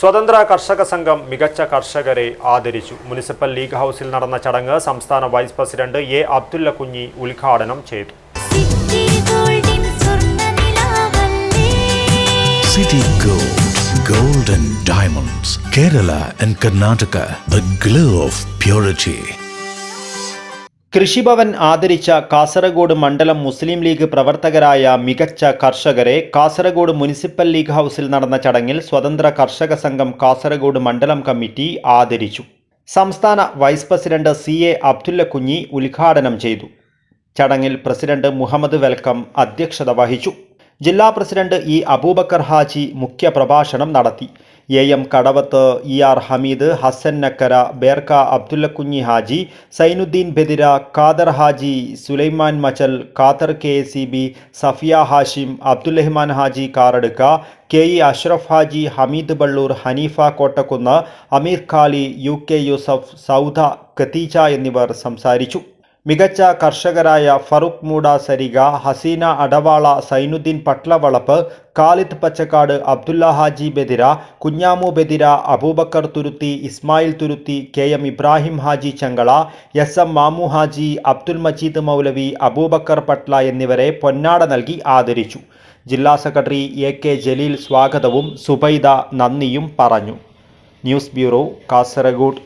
സ്വതന്ത്ര കർഷക സംഘം മികച്ച കർഷകരെ ആദരിച്ചു. മുനിസിപ്പൽ ലീഗ് ഹൗസിൽ നടന്ന ചടങ്ങ് സംസ്ഥാന വൈസ് പ്രസിഡന്റ് എ അബ്ദുല്ല കുഞ്ഞി ഉദ്ഘാടനം ചെയ്തു. City Gold, Gold and Diamonds, Kerala and Karnataka, the glow of purity. കൃഷിഭവൻ ആദരിച്ച കാസർഗോഡ് മണ്ഡലം മുസ്ലിം ലീഗ് പ്രവർത്തകരായ മികച്ച കർഷകരെ കാസർഗോഡ് മുനിസിപ്പൽ ലീഗ് ഹൗസിൽ നടന്ന ചടങ്ങിൽ സ്വതന്ത്ര കർഷക സംഘം കാസർഗോഡ് മണ്ഡലം കമ്മിറ്റി ആദരിച്ചു. സംസ്ഥാന വൈസ് പ്രസിഡന്റ് CA അബ്ദുല്ല കുഞ്ഞി ഉദ്ഘാടനം ചെയ്തു. ചടങ്ങിൽ പ്രസിഡന്റ് മുഹമ്മദ് വെൽക്കം അധ്യക്ഷത വഹിച്ചു. ജില്ലാ പ്രസിഡന്റ് ഇ അബൂബക്കർ ഹാജി മുഖ്യ പ്രഭാഷണം നടത്തി. AM Kadavath, ER Hameed, Hasan Nakkara, Berka Abdullakunhi Haji, Zainuddin Bedira, Khader Haji, Sulaiman Machil, Khader KACB, Safiya Hashim, Abdurahman Haji Karadka, KE Ashraf Haji, Hameed ബള്ളൂർ, Haneefa Kottakkunnu, Ameer Khali, UK Yusuf, Sauda ഖതീജ എന്നിവർ സംസാരിച്ചു. മികച്ച കർഷകരായ ഫറൂഖ് മൂട സരിക, ഹസീന അടവാള, സൈനുദ്ദീൻ പട്ലവളപ്പ്, ഖാലിദ് പച്ചക്കാട്, അബ്ദുല്ല ഹാജി ബെദിര, കുഞ്ഞാമു ബെദിര, അബൂബക്കർ തുരുത്തി, ഇസ്മായിൽ തുരുത്തി, KM ഇബ്രാഹിം ഹാജി ചങ്കള, SM മാമു ഹാജി, അബ്ദുൽ മജീദ് മൗലവി, അബൂബക്കർ പട്ല എന്നിവരെ പൊന്നാട നൽകി ആദരിച്ചു. ജില്ലാ സെക്രട്ടറി AK ജലീൽ സ്വാഗതവും സുബൈദ നന്ദിയും പറഞ്ഞു. News bureau, Kasaragod.